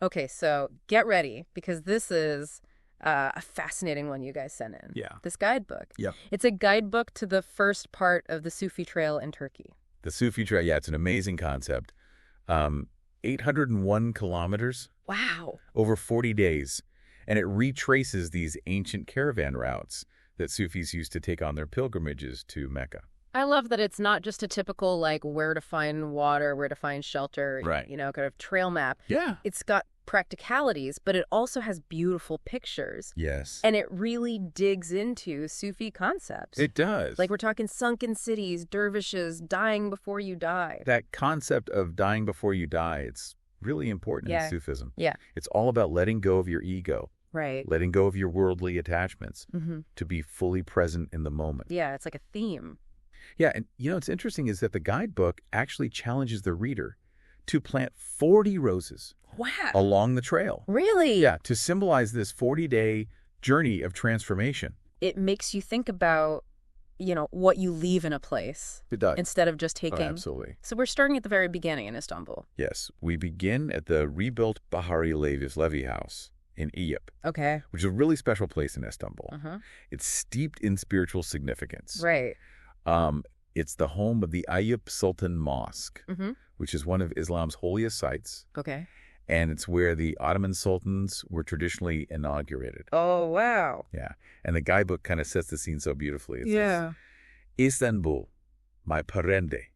Okay, so get ready because this is a fascinating one you guys sent in. Yeah. This guidebook. Yep. It's a guidebook to the first part of the Sufi Trail in Turkey. The Sufi Trail, yeah, it's an amazing concept. 801 kilometers Wow. over 40 days, and it retraces these ancient caravan routes that Sufis used to take on their pilgrimages to Mecca. I love that it's not just a typical, like, where to find water, where to find shelter, Right. kind of trail map. Yeah. It's got practicalities, but it also has beautiful pictures. Yes. And it really digs into Sufi concepts. It does. Like, we're talking sunken cities, dervishes, dying before you die. That concept of dying before you die, it's really important Yeah. in Sufism. Yeah. It's all about letting go of your ego, Right. letting go of your worldly attachments Mm-hmm. to be fully present in the moment. Yeah, it's like a theme. Yeah, and what's interesting is that the guidebook actually challenges the reader to plant 40 roses Wow. along the trail. Really? Yeah, to symbolize this 40-day journey of transformation. It makes you think about, what you leave in a place It does. instead of just Oh, taking. absolutely. So we're starting at the very beginning in Istanbul. Yes, we begin at the rebuilt Bahari Levis Levy House in Eyüp, Okay. which is a really special place in Istanbul. Uh-huh. It's steeped in spiritual significance. Right. It's the home of the Eyüp Sultan Mosque, Mm-hmm. which is one of Islam's holiest sites, Okay. and it's where the Ottoman sultans were traditionally inaugurated. Oh, wow. Yeah, and the guidebook kind of sets the scene so beautifully. It says, Yeah. Istanbul, my parende,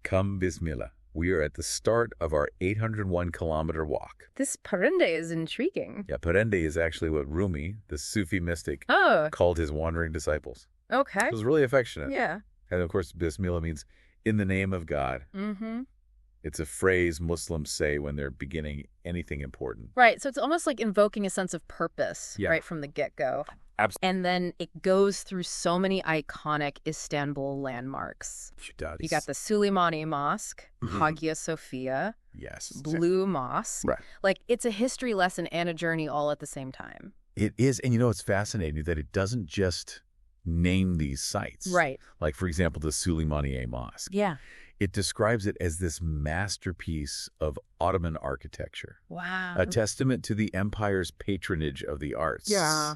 come bismillah. We are at the start of our 801-kilometer walk. This parende is intriguing. Yeah, parende is actually what Rumi, the Sufi mystic, Oh, called his wandering disciples. okay. It was really affectionate. Yeah. And of course, bismillah means in the name of God. Mm-hmm. It's a phrase Muslims say when they're beginning anything important. Right. So it's almost like invoking a sense of purpose Yeah. right from the get-go. Absolutely. And then it goes through so many iconic Istanbul landmarks. You got the Süleymaniye Mosque, Mhm. Hagia Sophia, Yes. Blue Mosque. Right. Like, it's a history lesson and a journey all at the same time. It is. And it's fascinating that it doesn't just name these sites. Right. Like, for example, the Süleymaniye Mosque. Yeah. It describes it as this masterpiece of Ottoman architecture, Wow. a testament to the empire's patronage of the arts, Yeah.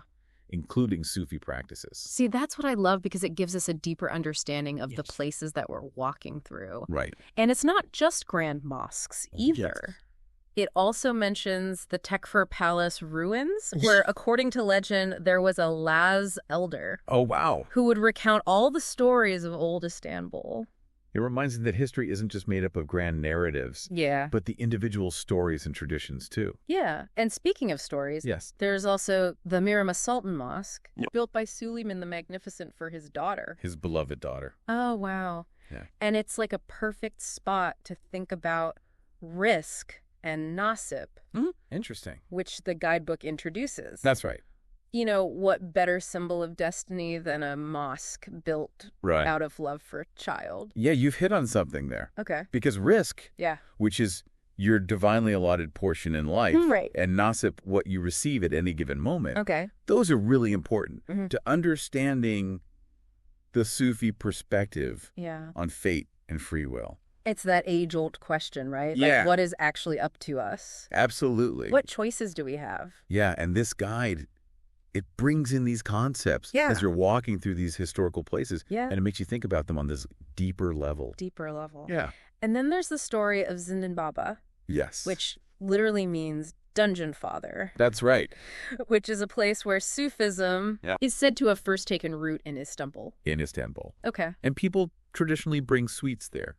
including Sufi practices. See, that's what I love because it gives us a deeper understanding of the Yes. places that we're walking through. Right. And it's not just grand mosques either. It also mentions the Tekfur Palace ruins, where, according to legend, there was a Laz elder Oh, wow. who would recount all the stories of old Istanbul. It reminds me that history isn't just made up of grand narratives, Yeah. but the individual stories and traditions, too. Yeah. And speaking of stories, Yes. there's also the Mirama Sultan Mosque, Yep. built by Suleiman the Magnificent for his daughter. His beloved daughter. Oh, wow. Yeah. And it's like a perfect spot to think about risk and nasib, Interesting. which the guidebook introduces. That's right. What better symbol of destiny than a mosque built Right. out of love for a child? Yeah, you've hit on something there. Okay. Because risk, Yeah. which is your divinely allotted portion in life, Right. and nasib, what you receive at any given moment, Okay. those are really important Mhm. to understanding the Sufi perspective Yeah. on fate and free will. It's that age-old question, right? Yeah. Like, what is actually up to us? Absolutely. What choices do we have? Yeah, and this guide, it brings in these concepts Yeah. as you're walking through these historical places, Yeah. and it makes you think about them on this deeper level. Deeper level. Yeah. And then there's the story of Zindan Baba, Yes. which literally means dungeon father, That's right. which is a place where Sufism Yeah. is said to have first taken root in Istanbul. In Istanbul. Okay. And people traditionally bring sweets there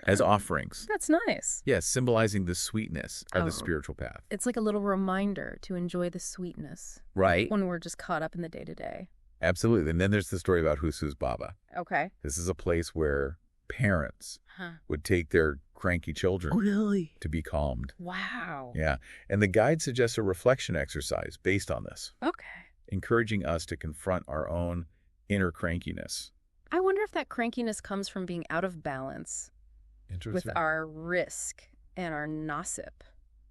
as offerings. That's nice. Yes, symbolizing the sweetness of Oh. the spiritual path. It's like a little reminder to enjoy the sweetness Right. when we're just caught up in the day-to-day. Absolutely. And then there's the story about Husu's Baba. Okay. This is a place where parents Huh. would take their cranky children Really? to be calmed. Wow. Yeah. And the guide suggests a reflection exercise based on this, Okay. encouraging us to confront our own inner crankiness. I wonder if that crankiness comes from being out of balance with our risk and our nasib.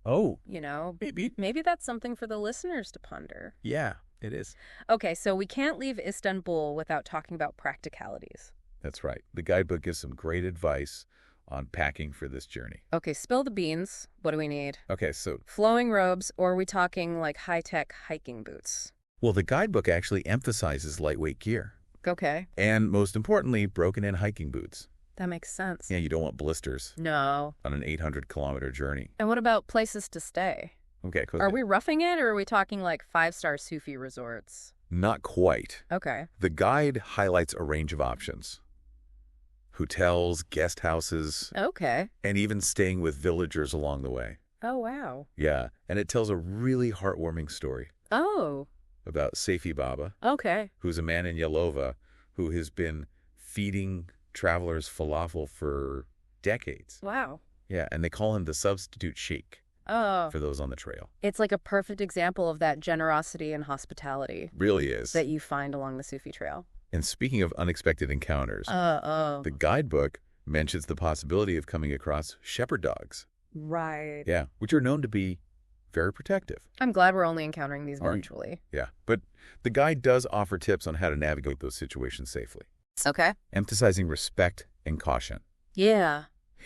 Oh, Maybe maybe. that's something for the listeners to ponder. Yeah, it is. Okay, so we can't leave Istanbul without talking about practicalities. That's right. The guidebook gives some great advice on packing for this journey. Okay, spill the beans. What do we need? Okay, so, Flowing robes, or are we talking like high-tech hiking boots? well, the guidebook actually emphasizes lightweight gear. Okay, And most importantly, broken-in hiking boots. that makes sense. Yeah, you don't want blisters No. on an 800-kilometer journey. And what about places to stay? Okay, close Are it. we roughing it, or are we talking like 5-star Sufi resorts? Not quite. Okay. The guide highlights a range of options. Hotels, guest houses, Okay. and even staying with villagers along the way. Oh, wow. Yeah, and it tells a really heartwarming story Oh, about Safi Baba, okay. who's a man in Yalova who has been feeding travelers falafel for decades. Wow. Yeah, and they call him the substitute sheikh Oh, for those on the trail. it's like a perfect example of that generosity and hospitality Really is. that you find along the Sufi Trail. And speaking of unexpected encounters, Oh. the guidebook mentions the possibility of coming across shepherd dogs. Right. Yeah, which are known to be very protective. I'm glad we're only encountering these Aren't you? virtually. Yeah, but the guide does offer tips on how to navigate those situations safely, Okay. emphasizing respect and caution. Yeah.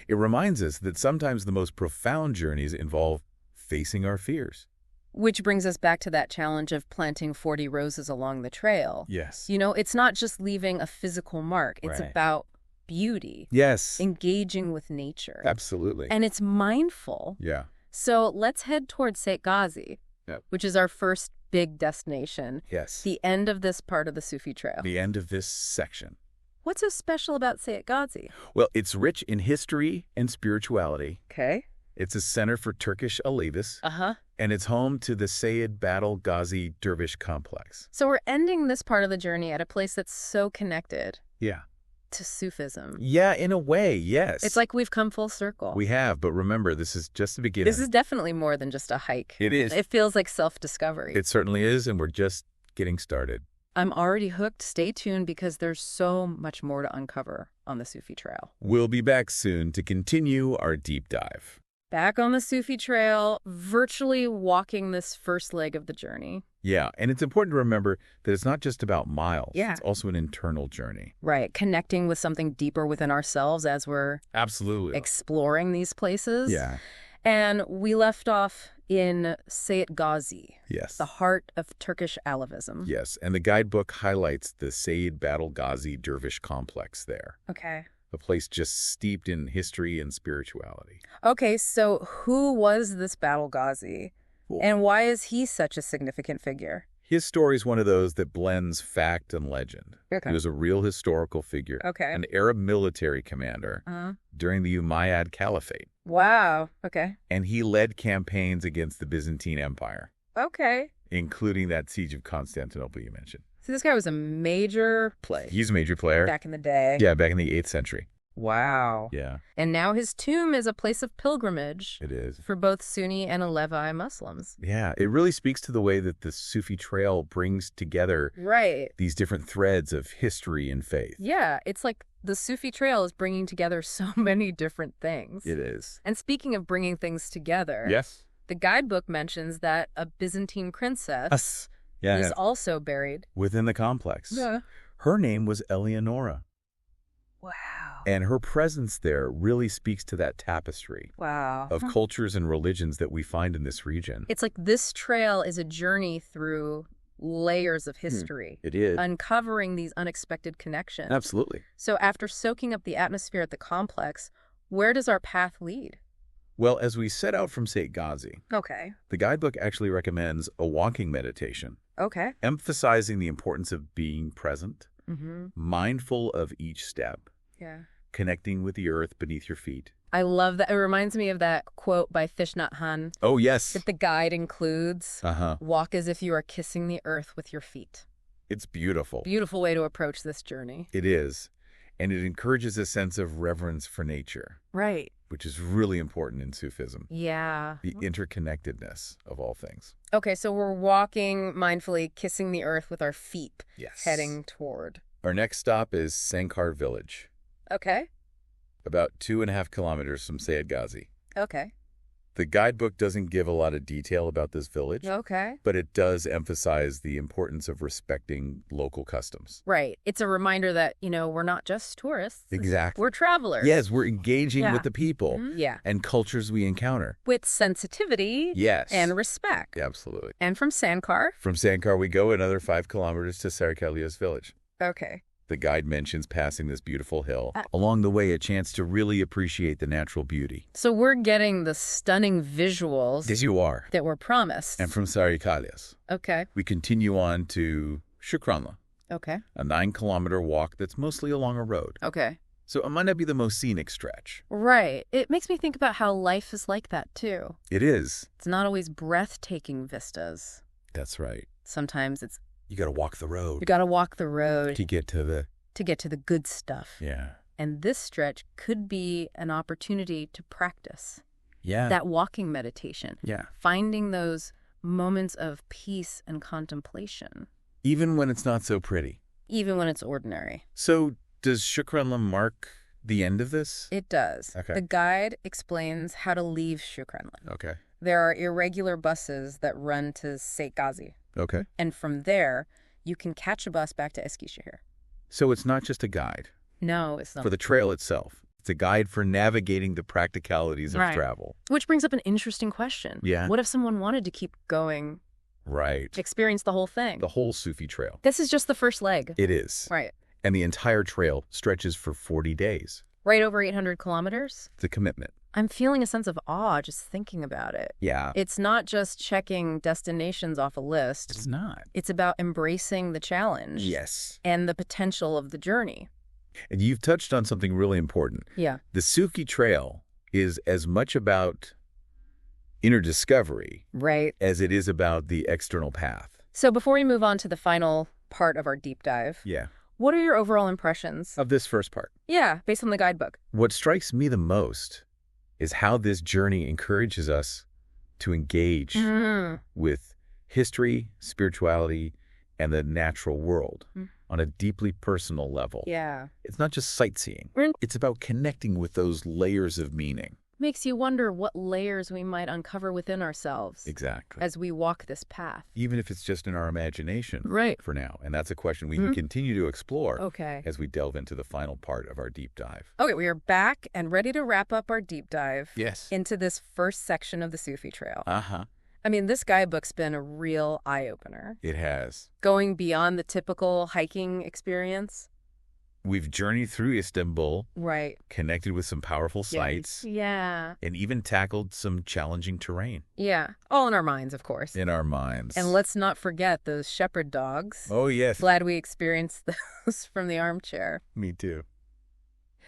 It reminds us that sometimes the most profound journeys involve facing our fears. Which brings us back to that challenge of planting 40 roses along the trail. Yes. You know, it's not just leaving a physical mark. It's Right. about beauty, Yes. engaging with nature. Absolutely. And it's mindful. Yeah. So let's head towards St. Ghazi, Yep. which is our first big destination, Yes. the end of this part of the Sufi Trail. The end of this section. What's so special about St. Ghazi? Well, it's rich in history and spirituality. Okay. It's a center for Turkish Alevis, Uh-huh. and it's home to the Sayyid Battle Ghazi Dervish Complex. So we're ending this part of the journey at a place that's so connected Yeah. to Sufism. Yeah, in a way, yes. It's like we've come full circle. We have, but remember, this is just the beginning. This is definitely more than just a hike. It is. It feels like self-discovery. It certainly is, and we're just getting started. I'm already hooked. Stay tuned because there's so much more to uncover on the Sufi Trail. We'll be back soon to continue our deep dive. Back on the Sufi Trail, virtually walking this first leg of the journey. Yeah, and it's important to remember that it's not just about miles. Yeah. It's also an internal journey. Right, connecting with something deeper within ourselves as we're Absolutely. exploring these places. Yeah. And we left off in Sayyid Ghazi, Yes. the heart of Turkish Alevism. Yes, and the guidebook highlights the Sayyid Battle Ghazi Dervish Complex there. Okay. A place just steeped in history and spirituality. Okay, so who was this Battle Ghazi? Cool. And why is he such a significant figure? His story is one of those that blends fact and legend. Okay. He was a real historical figure, Okay. an Arab military commander during the Umayyad Caliphate, Wow. Okay. and he led campaigns against the Byzantine Empire, Okay. including that siege of Constantinople you mentioned. So this guy was a major player He's a major player. back in the day. Yeah, back in the 8th century. Wow. Yeah, And now his tomb is a place of pilgrimage it is. for both Sunni and Alevi Muslims. Yeah, it really speaks to the way that the Sufi Trail brings together Right. these different threads of history and faith. Yeah, it's like the Sufi Trail is bringing together so many different things. It is. And speaking of bringing things together, Yes. the guidebook mentions that a Byzantine princess Yeah, is yeah. also buried. Within the complex. Her name was Eleonora, Wow. and her presence there really speaks to that tapestry Wow. of cultures and religions that we find in this region. It's like this trail is a journey through layers of history, It is. uncovering these unexpected connections. Absolutely. So after soaking up the atmosphere at the complex, where does our path lead? Well, as we set out from St. Ghazi, Okay. the guidebook actually recommends a walking meditation, Okay. emphasizing the importance of being present, Mm-hmm. mindful of each step, Yeah. connecting with the earth beneath your feet. I love that. It reminds me of that quote by Thich Nhat Hanh Oh, yes. that the guide includes, Uh-huh. walk as if you are kissing the earth with your feet. It's beautiful. Beautiful way to approach this journey. It is. And it encourages a sense of reverence for nature, Right. which is really important in Sufism. Yeah. The interconnectedness of all things. Okay, so we're walking mindfully, kissing the earth with our feet, Yes. heading toward. Our next stop is Sankar village, Okay. about 2.5 kilometers from Sayyid Ghazi. Okay. The guidebook doesn't give a lot of detail about this village, Okay. but it does emphasize the importance of respecting local customs. Right. It's a reminder that, we're not just tourists. Exactly. We're travelers. Yes, we're engaging Yeah. with the people Yeah. and cultures we encounter. With sensitivity Yes. and respect. Absolutely. And from Sandcar. From Sandcar, we go another 5 kilometers to Sarikalios village. Okay. The guide mentions passing this beautiful hill. Along the way, a chance to really appreciate the natural beauty. So we're getting the stunning visuals Yes, you are. that were promised. And from Sarikalios, Okay. we continue on to Shukranla, Okay. a 9-kilometer walk that's mostly along a road. Okay. So it might not be the most scenic stretch. Right. It makes me think about how life is like that, too. It is. It's not always breathtaking vistas. That's right. Sometimes it's You got to walk the you road got to walk the road to get to the... to get to the good stuff. Yeah. And this stretch could be an opportunity to practice Yeah. that walking meditation, Yeah. finding those moments of peace and contemplation, Even when it's not so pretty. even when it's ordinary. So does Shukranla mark the end of this? It does. Okay. The guide explains how to leave Shukranla. Okay. There are irregular buses that run to Seyt Ghazi, Okay. and from there, you can catch a bus back to Eskişehir. So it's not just a guide No, it's not. for the trail itself. It's a guide for navigating the practicalities of Right. travel. Which brings up an interesting question. Yeah. What if someone wanted to keep going, Right. experience the whole thing? The whole Sufi Trail. This is just the first leg. It is. Right. And the entire trail stretches for 40 days. Right over 800 kilometers. It's a commitment. I'm feeling a sense of awe just thinking about it. Yeah. It's not just checking destinations off a list. It's not. It's about embracing the challenge. Yes. And the potential of the journey. And you've touched on something really important. Yeah. The Sufi Trail is as much about inner discovery Right. as it is about the external path. So before we move on to the final part of our deep dive, Yeah. what are your overall impressions? Of this first part. Yeah, based on the guidebook. What strikes me the most is how this journey encourages us to engage with history, spirituality, and the natural world on a deeply personal level. Yeah. It's not just sightseeing. It's about connecting with those layers of meaning. Makes you wonder what layers we might uncover within ourselves Exactly. as we walk this path. Even if it's just in our imagination Right. for now. And that's a question we can continue to explore Okay. as we delve into the final part of our deep dive. Okay, we are back and ready to wrap up our deep dive Yes. into this first section of the Sufi Trail. Uh-huh. I mean, this guidebook's been a real eye-opener. It has. Going beyond the typical hiking experience. We've journeyed through Istanbul, Right. connected with some powerful sites, Yeah. and even tackled some challenging terrain Yeah. All in our minds, of course. in our minds. And let's not forget those shepherd dogs. Oh, yes. Glad we experienced those from the armchair. Me too.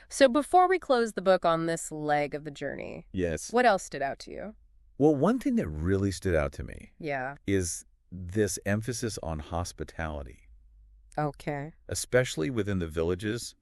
So before we close the book on this leg of the journey, Yes. what else stood out to you? Well, one thing that really stood out to me Yeah. is this emphasis on hospitality, Okay. especially within the villages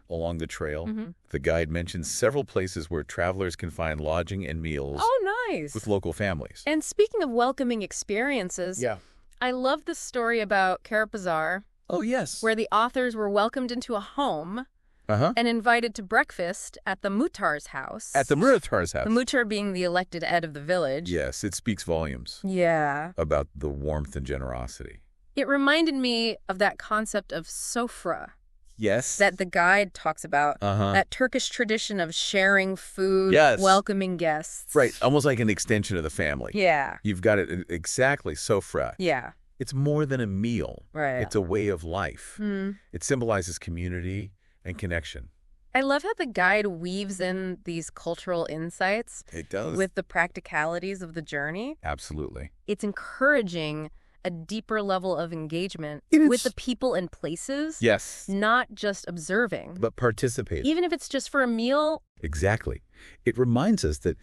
along the trail. Mm-hmm. The guide mentions several places where travelers can find lodging and meals Oh, nice. with local families. And speaking of welcoming experiences, Yeah. I love the story about Karapazar, Oh, yes. where the authors were welcomed into a home Uh-huh. and invited to breakfast at the Muhtar's house. At the Muhtar's house. The Muhtar being the elected head of the village. Yes, it speaks volumes Yeah. about the warmth and generosity. It reminded me of that concept of sofra Yes. that the guide talks about. Uh-huh. That Turkish tradition of sharing food, Yes. welcoming guests. Right, almost like an extension of the family. Yeah. You've got it exactly, sofra. Yeah. It's more than a meal. Right. It's a way of life. Mm. It symbolizes community and connection. I love how the guide weaves in these cultural insights It does. with the practicalities of the journey. Absolutely. It's encouraging a deeper level of engagement It is. with the people and places, Yes. not just observing. But participate. Even if it's just for a meal. Exactly. It reminds us that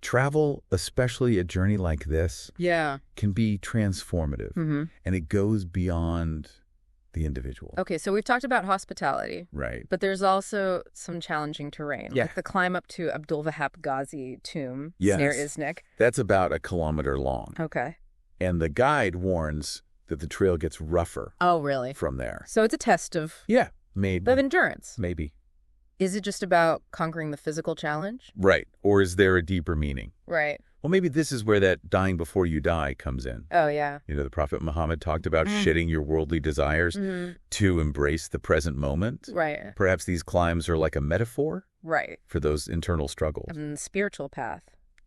travel, especially a journey like this, Yeah. can be transformative. Mm-hmm. And it goes beyond the individual. Okay, so we've talked about hospitality, Right. but there's also some challenging terrain. Yeah. Like the climb up to Abdulvahap Ghazi tomb Yes. near Iznik. That's about 1 kilometer long. Okay. And the guide warns that the trail gets rougher Oh, really? from there. So it's a test of Yeah, maybe. endurance. Maybe. Is it just about conquering the physical challenge? Right. Or is there a deeper meaning? Right. Well, maybe this is where that dying before you die comes in. Oh, yeah. You know, the Prophet Muhammad talked about shedding your worldly desires to embrace the present moment. Right. Perhaps these climbs are like a metaphor Right. for those internal struggles. Spiritual path.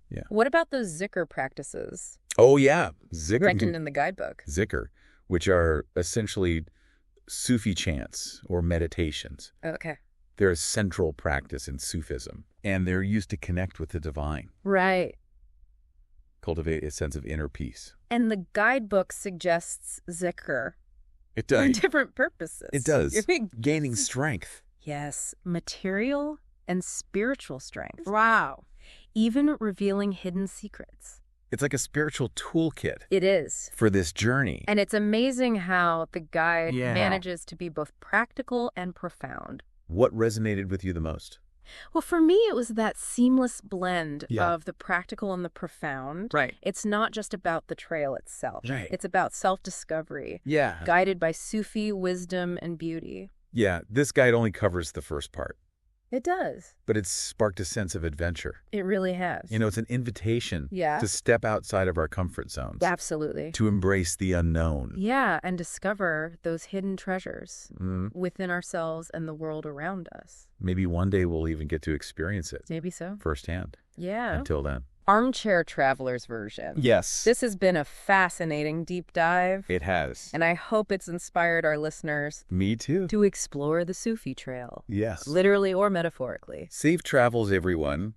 Yeah. What about those zikr practices? Oh, yeah. Zikr. Mentioned in the guidebook. Zikr, which are essentially Sufi chants or meditations. Okay. They're a central practice in Sufism, and they're used to connect with the divine. Right. Cultivate a sense of inner peace. And the guidebook suggests zikr It for does. different purposes. It does. Gaining strength. Yes, material and spiritual strength. Wow. Even revealing hidden secrets. It's like a spiritual toolkit It is. for this journey. And it's amazing how the guide Yeah. manages to be both practical and profound. What resonated with you the most? Well, for me, it was that seamless blend Yeah. of the practical and the profound. Right. It's not just about the trail itself. Right. It's about self-discovery, Yeah. guided by Sufi wisdom and beauty. Yeah, this guide only covers the first part, It does. but it's sparked a sense of adventure. It really has. You know, it's an invitation Yeah. to step outside of our comfort zones, Absolutely. to embrace the unknown. Yeah, and discover those hidden treasures Mm, within ourselves and the world around us. maybe one day we'll even get to experience it Maybe so. firsthand. Yeah. Until then. Armchair Traveler's version. Yes. This has been a fascinating deep dive, It has. and I hope it's inspired our listeners Me too. to explore the Sufi Trail, Yes. literally or metaphorically. Safe travels, everyone.